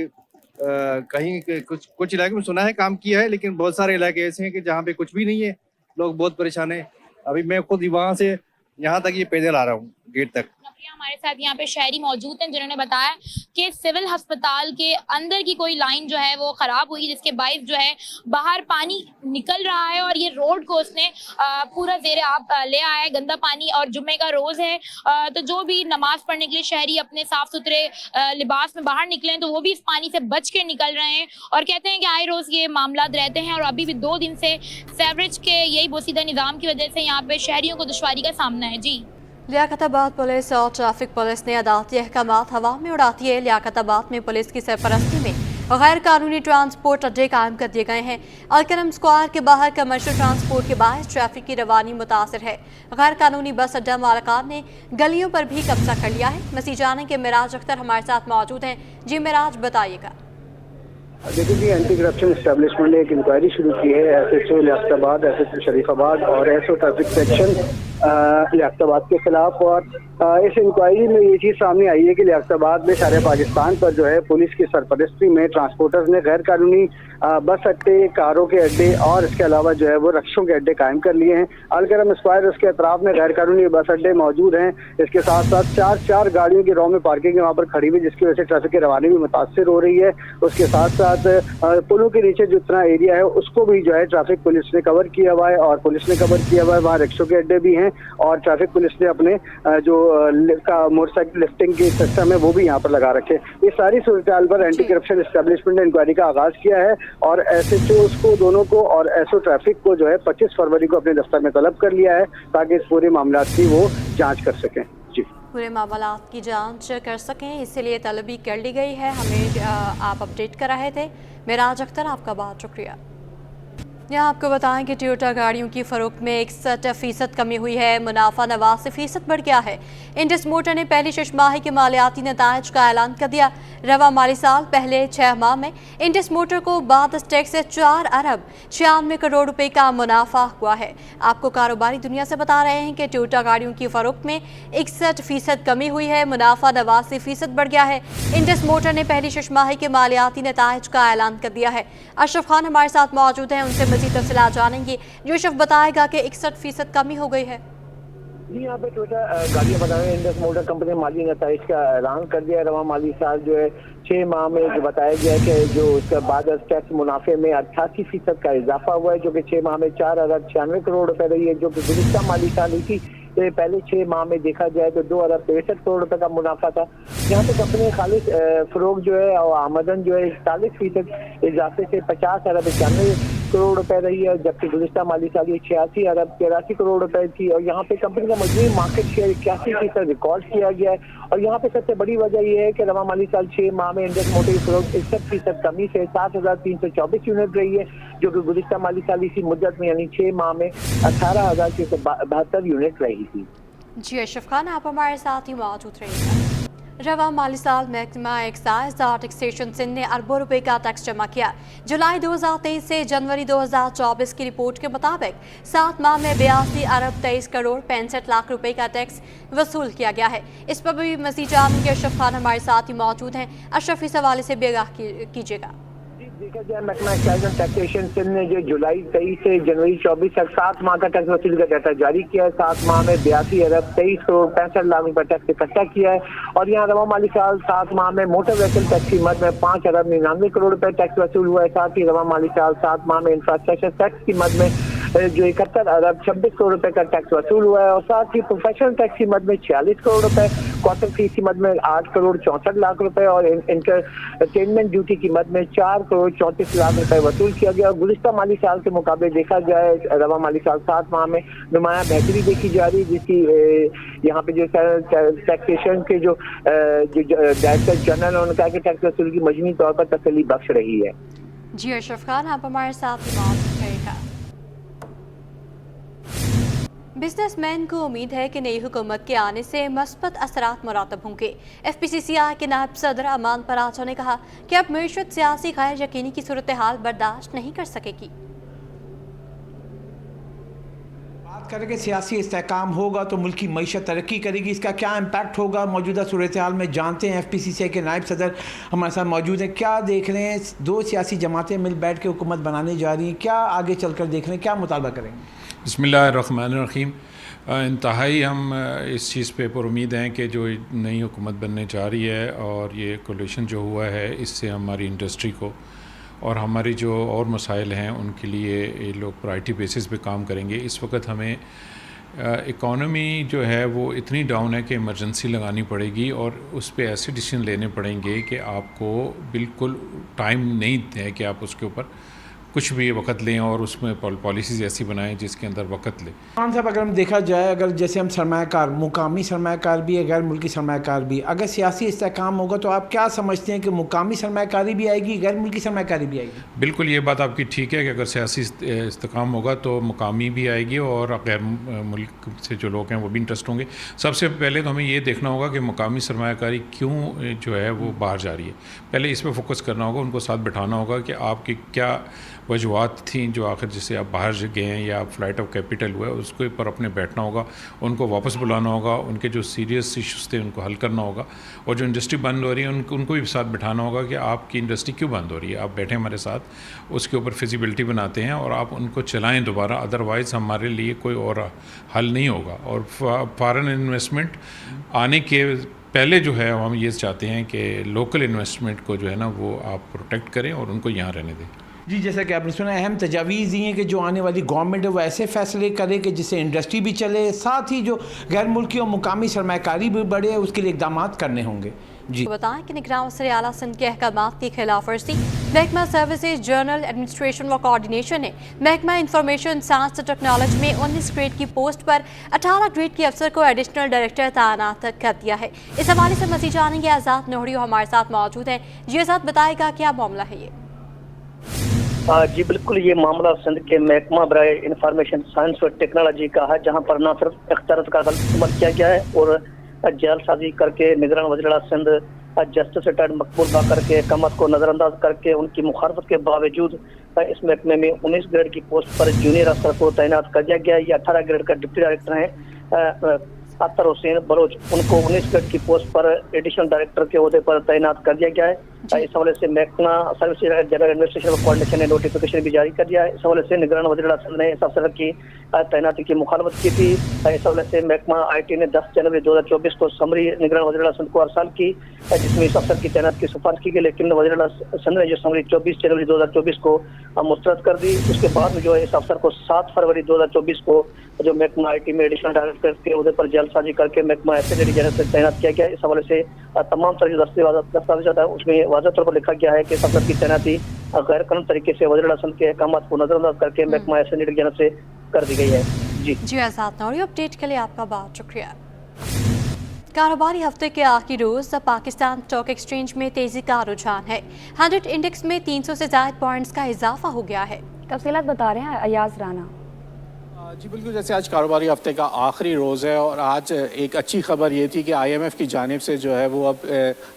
कहीं कुछ इलाके में सुना है काम किया है, लेकिन बहुत सारे इलाके ऐसे हैं कि जहाँ पे कुछ भी नहीं है, लोग बहुत परेशान है। अभी मैं खुद वहाँ से यहाँ तक ये पैदल आ रहा हूँ गेट तक। हमारे साथ यहाँ पे शहरी मौजूद हैं जिन्होंने बताया कि सिविल अस्पताल के अंदर की कोई लाइन जो है वो खराब हुई, जिसके बाइस जो है बाहर पानी निकल रहा है और ये रोड को उसने पूरा ज़ेरे आब ले आया है, गंदा पानी। और जुम्मे का रोज़ है, तो जो भी नमाज पढ़ने के लिए शहरी अपने साफ सुथरे लिबास में बाहर निकले तो वो भी इस पानी से बच के निकल रहे हैं और कहते हैं कि आए रोज़ ये मामला रहते हैं। और अभी भी 2 दिन से सीवरेज के यही बोसीदा निज़ाम की वजह से यहाँ पे शहरियों को दुश्वारी का सामना है। जी, लियाकताबाद पुलिस और ट्रैफिक पुलिस ने अदालती अहकामात हवा में उड़ाती है। लियाकताबाद में पुलिस की सरपरस्ती में गैर कानूनी ट्रांसपोर्ट अड्डे कायम कर दिए गए हैं। अलकरम स्क्वायर के बाहर कमर्शियल ट्रांसपोर्ट के बायस ट्रैफिक की रवानी मुतासर है। गैर कानूनी बस अड्डा मालिकान ने गलियों पर भी कब्जा कर लिया है। मसीह जाने के मिराज अख्तर हमारे साथ मौजूद हैं। जी मिराज, बताइएगा। देखिए जी, एंटी करप्शन एस्टेब्लिशमेंट ने एक इंक्वायरी शुरू की है SHO लियाकताबाद, SHO शरीफाबाद और SO ट्रैफिक सेक्शन लियाकताबाद के खिलाफ। और इस इंक्वायरी में ये चीज़ सामने आई है कि लियाकताबाद में सारे पाकिस्तान पर जो है पुलिस की सरपरस्ती में ट्रांसपोर्टर्स ने गैर कानूनी बस अड्डे, कारों के अड्डे और इसके अलावा जो है वो रक्षों के अड्डे कायम कर लिए हैं। अलकरम स्क्वायर उसके अतराफ में गैर कानूनी बस अड्डे मौजूद हैं। इसके साथ साथ चार गाड़ियों की रो में पार्किंग वहाँ पर खड़ी हुई, जिसकी वजह से ट्रैफिक की रवानी भी मुतासर हो रही है। उसके साथ साथ पुलों के नीचे जितना एरिया है उसको भी जो है ट्रैफिक पुलिस ने कवर किया हुआ है और पुलिस ने कवर किया हुआ है। वहाँ रिक्शों के अड्डे भी हैं और ट्रैफिक पुलिस ने अपने जो मोटरसाइकिल लिफ्टिंग के सिस्टम है वो भी यहाँ पर लगा रखे। इस सारी सूरत पर एंटी करप्शन एस्टेब्लिशमेंट ने इंक्वायरी का आगाज किया है और SHO को दोनों को और SO ट्रैफिक को जो है 25 फरवरी को अपने दफ्तर में तलब कर लिया है ताकि इस पूरे मामला की वो जाँच कर सकें। जी, पूरे मामला की जांच कर सकें, इसलिए तलबी कर ली गई है। हमें आप अपडेट कर रहे थे। मिराज अख्तर, आपका बहुत शुक्रिया। यहाँ आपको बताएं कि टोयोटा गाड़ियों की फरोख्त में 61% कमी हुई है। मुनाफा 89% बढ़ गया है। इंडस मोटर ने पहली छमाही के मालियाती नताइज का ऐलान कर दिया। रवा माली साल पहले 6 माह में इंडस मोटर को बाद टैक्स से 4 अरब 96 करोड़ रुपए का मुनाफा हुआ है। आपको कारोबारी दुनिया से बता रहे हैं कि टोयोटा गाड़ियों की फरोख्त में 61% कमी हुई है। मुनाफा 89% बढ़ गया है। इंडस मोटर ने पहली छमाही के मालियाती नताइज का ऐलान कर दिया है। अशरफ खान हमारे साथ मौजूद हैं, उनसे मज़ीद तफसीलात जानेंगे। जो अशरफ बताएगा कि 61% कमी हो गई है। जी, यहाँ पे टोयोटा गाड़ियाँ बनाने इंडस मोटर कंपनी ने माली नताइज का ऐलान कर दिया है। रवा माली साल जो है 6 माह में जो बताया गया कि जो उसका बाद टैक्स मुनाफे में 88% का इजाफा हुआ है, जो कि 6 माह में 4 अरब 96 करोड़ रुपए रही है, जो कि गुज़िश्ता माली साल इसी पहले 6 माह में देखा जाए तो 2 अरब 63 करोड़ रुपए का मुनाफा था। यहाँ पे कंपनी खालिद फरोग जो है और आमदन जो है 41% इजाफे से 50 अरब 91 करोड़ रुपए रही है, जबकि गुज़िश्ता माली साल ये 86 अरब 83 करोड़ रुपए थी। और यहाँ पे कंपनी का मजमूई मार्केट शेयर 81% रिकॉर्ड किया गया है। और यहाँ पे सबसे बड़ी वजह यह है कि रवा माली साल 6 माह में इंडस मोटर की फरोख्त 61% कमी से 7,324 यूनिट रही है, जो कि गुज़िश्ता माली साल इसी मुद्दत में यानी 6 माह में 18,672 यूनिट रही थी। जी अशरफ खान, आप हमारे साथ ही मौजूद रहिएगा। रवा माली साल महकमा एक्साइज और टैक्सेशन सिंध ने अरबों रुपए का टैक्स जमा किया। जुलाई 2023 से जनवरी 2024 की रिपोर्ट के मुताबिक 7 माह में 82 अरब 23 करोड़ 65 लाख रुपए का टैक्स वसूल किया गया है। इस पर भी मज़ीद जानेंगे। अशरफ खान हमारे साथ ही मौजूद हैं। अशरफ, इस हवाले से भी आगाह कीजिएगा। देखा जाए महकमा एक्साइज और टैक्सेशन सिंध ने जो जुलाई 23 से जनवरी 24 तक 7 माह का टैक्स वसूली का डाटा जारी किया है। 7 माह में 82 अरब 23 करोड़ 65 लाख रुपए टैक्स इकट्ठा किया है। और यहाँ रवा माली साल 7 माह में मोटर व्हीकल टैक्स की मद में 5 अरब 99 करोड़ रुपए टैक्स वसूल हुआ है। साथ ही रवा माली साल 7 माह में इंफ्रास्ट्रक्चर टैक्स की मद में जो 71 अरब 26 करोड़ रुपए का टैक्स वसूल हुआ है। और साथ ही प्रोफेशनल टैक्स की मद में 46 करोड़ रुपए, क्वार्टर फीस की मद में 8 करोड़ 64 लाख रुपए और इंटरटेनमेंट ड्यूटी की मद में 4 करोड़ 34 लाख रुपए वसूल किया गया। और गुज़िश्ता माली साल के मुकाबले देखा जाए रवा माली साल 7 माह में नुमायां बेहतरी देखी जा रही है, जिसकी यहाँ पे जो टैक्सेशन के जो डायरेक्टर जनरल उन्होंने कहा कि टैक्स वसूल की मजमूई तौर पर तसल्ली बख्श रही है। जी अशरफ खान, आप हमारे साथ ही मौजूद रहेगा। बिजनेसमैन को उम्मीद है कि नई हुकूमत के आने से मस्बत असरात मुरातब होंगे। FPCCI के नायब सदर अमान पराचो ने कहा कि अब मईशत सियासी गैर यकीनी की सूरत हाल बर्दाश्त नहीं कर सकेगी। बात करें कि सियासी इस्तेहकाम होगा तो मुल्क की मईशत तरक्की करेगी, इसका क्या इम्पैक्ट होगा मौजूदा सूरत हाल में जानते हैं। FPCCI के नायब सदर हमारे साथ मौजूद हैं। क्या देख रहे हैं, 2 सियासी जमातें मिल बैठ के हुकूमत बनाने जा रही हैं, क्या आगे चल कर देख रहे हैं, क्या मुतालबा करेंगे? बिस्मिल्लाहिर्रहमानिर्रहीम। इंतहाई हम इस चीज़ पे उम्मीद हैं कि जो नई हुकूमत बनने जा रही है और ये कोलिशन जो हुआ है इससे हमारी इंडस्ट्री को और हमारी जो और मसाइल हैं उनके लिए ये लोग प्रायोरिटी बेसिस पे काम करेंगे। इस वक्त हमें इकॉनमी जो है वो इतनी डाउन है कि इमरजेंसी लगानी पड़ेगी और उस पर ऐसे डिसीजन लेने पड़ेंगे कि आपको बिल्कुल टाइम नहीं है कि आप उसके ऊपर कुछ भी वक्त लें और उसमें पॉलिसीज़ ऐसी बनाएं जिसके अंदर वक्त लें। खान साहब, अगर हम देखा जाए, अगर जैसे हम सरमायाकार, मुकामी सरमायाकार भी है, गैर मुल्की सरमायाकार भी, अगर सियासी इस्तेहकाम होगा तो आप क्या समझते हैं कि मुकामी सरमायाकारी भी आएगी, गैर मुल्की सरमायाकारी भी आएगी? बिल्कुल, ये बात आपकी ठीक है कि अगर सियासी इस्तेहकाम होगा तो मुकामी भी आएगी और गैर मुल्क से जो लोग हैं वो भी इंटरेस्ट होंगे। सबसे पहले तो हमें ये देखना होगा कि मुकामी सरमायाकारी क्यों जो है वो बाहर जा रही है। पहले इस पर फोकस करना होगा, उनको साथ बिठाना होगा कि आपकी क्या वजूहत थी जो आखिर जिससे आप बाहर गए हैं या फ्लाइट ऑफ कैपिटल हुआ है, उसके ऊपर अपने बैठना होगा, उनको वापस बुलाना होगा, उनके जो सीरियस इश्यूज़ थे उनको हल करना होगा, और जो इंडस्ट्री बंद हो रही है उनको भी साथ बिठाना होगा कि आपकी इंडस्ट्री क्यों बंद हो रही है, आप बैठे हमारे साथ, उसके ऊपर फिजिबिलिटी बनाते हैं और आप उनको चलाएँ दोबारा, अदरवाइज़ हमारे लिए कोई और हल नहीं होगा। और फॉरेन इन्वेस्टमेंट आने के पहले जो है हम ये चाहते हैं कि लोकल इन्वेस्टमेंट को जो है ना वो आप प्रोटेक्ट करें और उनको यहाँ रहने दें। जी, जैसा कि आपने सुना, अहम तजावीज़ ये हैं कि जो आने वाली गवर्नमेंट है वो ऐसे फैसले करे कि जिससे इंडस्ट्री भी चले, साथ ही जो गैर मुल्की और मुकामी सरमायाकारी भी बढ़े, उसके लिए इक़दाम करने होंगे। जी बताएं कि निगरान वज़ीर आला सिंध के अहकामात की खिलाफ वर्जी महकमा सर्विसेज, जर्नल एडमिनिस्ट्रेशन व कोऑर्डिनेशन ने महकमा इंफॉर्मेशन साइंस टेक्नोलॉजी में 19 ग्रेड की पोस्ट पर 18 ग्रेड के अफसर को एडिशनल डायरेक्टर तैनात कर दिया है। इस हवाले से मज़ीद जानेंगे आज़ाद नोहरी हमारे साथ मौजूद हैं। जी आज़ाद, बताएगा क्या मामला है ये? जी बिल्कुल, ये मामला सिंध के महकमा बराए इंफॉर्मेशन साइंस और टेक्नोलॉजी का है, जहां पर न सिर्फ इख्तियारात का गलत इस्तेमाल किया गया है और जालसाजी करके निगरान वज़ीर आला सिंध जस्टिस रिटायर्ड मकबूल बा करके अहकामात को नज़रअंदाज करके उनकी मुखालफत के बावजूद इस महकमे में 19 ग्रेड की पोस्ट पर जूनियर अफसर को तैनात कर दिया गया। ये 18 ग्रेड का डिप्टी डायरेक्टर हैं अतर हुसैन बलोच, उनको 19 ग्रेड की पोस्ट पर एडिशनल डायरेक्टर के ओहदे पर तैनात कर दिया गया है। इस हवाले से महकमा सर्विसेज, जनरल एडमिनिस्ट्रेशन और कोऑर्डिनेशन ने नोटिफिकेशन भी जारी कर दिया है। इस हवाले से निगरान वज़ीर आला सिंध ने इस अफसर की तैनाती की मुखालफत की थी। इस हवाले से महकमा IT ने 10 जनवरी 2024 को समरी निगरान वज़ीर आला सिंध को अरसाल की, जिसमें इस अफसर की तैनात की सिफारिश की गई, लेकिन वज़ीर आला सिंध ने जो समरी 24 जनवरी 2024 को मुस्तरद कर दी। उसके बाद में जो है इस अफसर को 7 फरवरी 2024 को जो महकमा IT में एडिशनल डायरेक्टर के ओहदे पर जालसाजी करके महकमा एसएसडी जनरल से तैनात किया गया। इस हवाले से तमाम तरह जो दस्तावेज़ है उसमें वाज़ह तौर पर लिखा गया है कि इस अफसर की तैनाती गैर कानूनी तरीके से वज़ीर आला सिंध के अहकामात को नज़रअंदाज करके महकमा एसएसडी जनरल से कर दी गई है। जी आज़ाद नौरी, अपडेट के लिए आपका बहुत शुक्रिया। कारोबारी हफ्ते के आखिरी रोज़ पाकिस्तान स्टॉक एक्सचेंज में तेज़ी का रुझान है। 100 इंडेक्स में 300 से ज़ायद पॉइंट्स का इजाफा हो गया है। तफसीलात बता रहे हैं अयाज राना। जी बिल्कुल, जैसे आज कारोबारी हफ्ते का आखिरी रोज़ है और आज एक अच्छी खबर ये थी कि IMF की जानिब से जो है वो अब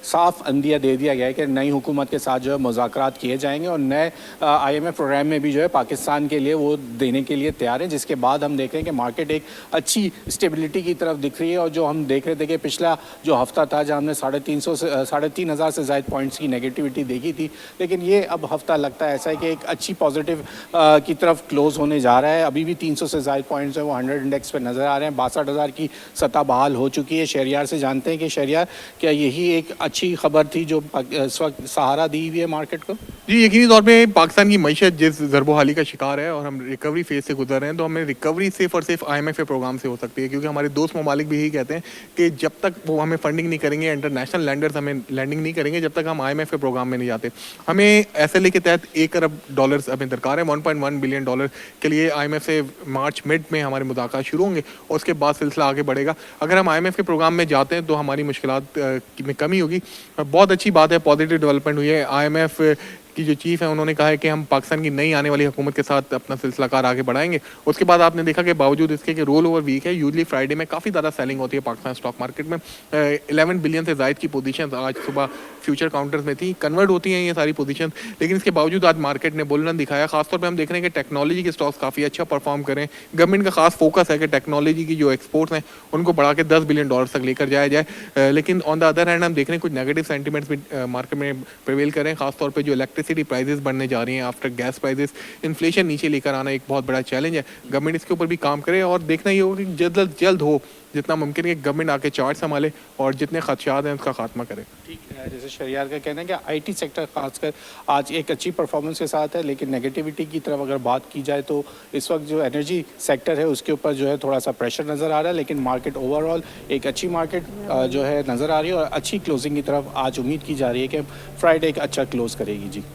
साफ अंदिया दे दिया गया है कि नई हुकूमत के साथ जो है मुज़ाकरात किए जाएंगे और नए IMF प्रोग्राम में भी जो है पाकिस्तान के लिए वो देने के लिए तैयार हैं, जिसके बाद हम देख रहे हैं कि मार्केट एक अच्छी स्टेबिलिटी की तरफ दिख रही है। और जो हम देख रहे थे कि पिछला जो हफ्ता था जहाँ हमने 3,500 से ज़ायद पॉइंट्स की नेगेटिविटी देखी थी, लेकिन ये अब हफ्ता लगता है ऐसा है कि एक अच्छी पॉजिटिव की तरफ क्लोज होने जा रहा है। अभी भी 300 से ज़ायद पॉइंट्स हैं वो 100 इंडेक्स पे नज़र आ रहे हैं। 62,000 की सतह बहाल हो चुकी है। शहरियार से जानते हैं कि शहरियार, क्या यही एक अच्छी खबर थी जो इस वक्त सहारा दी हुई है मार्केट को? जी, यकीनी तौर पे पाकिस्तान की मईशत जिस ज़रबोहाली का शिकार है और हम रिकवरी फेज से गुजर रहे हैं, तो हमें रिकवरी सिर्फ और सिर्फ IMF के प्रोग्राम से हो सकती है, क्योंकि हमारे दोस्त ममालिक भी यही कहते हैं कि जब तक वो हमें फंडिंग नहीं करेंगे, इंटरनेशनल लैंडर्स हमें लैंडिंग नहीं करेंगे, जब तक हम IMF के प्रोग्राम में नहीं जाते। हमें SLA के तहत $1 अरब हमें दरकार है। $1.1 बिलियन के लिए IMF से मार्च मिड में हमारे मुज़ाकरात शुरू होंगे और उसके बाद सिलसिला आगे बढ़ेगा। अगर हम IMF के प्रोग्राम में जाते हैं तो हमारी मुश्किलात में कमी होगी। बहुत अच्छी बात है, पॉजिटिव डेवलपमेंट हुई है। IMF की जो चीफ है उन्होंने कहा है कि हम पाकिस्तान की नई आने वाली हुकूमत के साथ अपना सिलसिला कार आगे बढ़ाएंगे। उसके बाद आपने देखा कि बावजूद इसके कि रोल ओवर वीक है, यूजली फ्राइडे में काफ़ी ज़्यादा सेलिंग होती है पाकिस्तान स्टॉक मार्केट में। 11 बिलियन से ज़ायद की पोजीशन आज सुबह फ्यूचर काउंटर्स में थी, कन्वर्ट होती हैं ये सारी पोजीशन, लेकिन इसके बावजूद आज मार्केट ने बुल रन दिखाया। खासतौर पर हम देख रहे हैं कि टेक्नोलॉजी के स्टॉक्स काफ़ी अच्छा परफॉर्म करें। गवर्नमेंट का खास फोकस है कि टेक्नोलॉजी की जो एक्सपोर्ट्स हैं उनको बढ़ा के $10 बिलियन तक लेकर जाया जाए, लेकिन ऑन द अदर हैंड हम देख रहे हैं कुछ नेगेटिव सेंटिमेंट्स भी मार्केट में प्रिवेल करें। खासतौर पर जो इलेक्ट्रिसिटी प्राइजेस बढ़ने जा रही हैं आफ्टर गैस प्राइजेस, इन्फ्लेशन नीचे लेकर आना एक बहुत बड़ा चैलेंज है। गवर्नमेंट इसके ऊपर भी काम करे और देखना ये होगा कि जल्द हो जितना मुमकिन है गवर्नमेंट आके चार्ज संभाले और जितने खदशात हैं उसका खात्मा करे। ठीक है, जैसे शहरियार का कहना है कि IT सेक्टर खासकर आज एक अच्छी परफॉर्मेंस के साथ है, लेकिन नेगेटिविटी की तरफ अगर बात की जाए तो इस वक्त जो एनर्जी सेक्टर है उसके ऊपर जो है थोड़ा सा प्रेशर नज़र आ रहा है, लेकिन मार्केट ओवरऑल एक अच्छी मार्केट जो है नज़र आ रही है और अच्छी क्लोजिंग की तरफ आज उम्मीद की जा रही है कि फ्राइडे एक अच्छा क्लोज करेगी। जी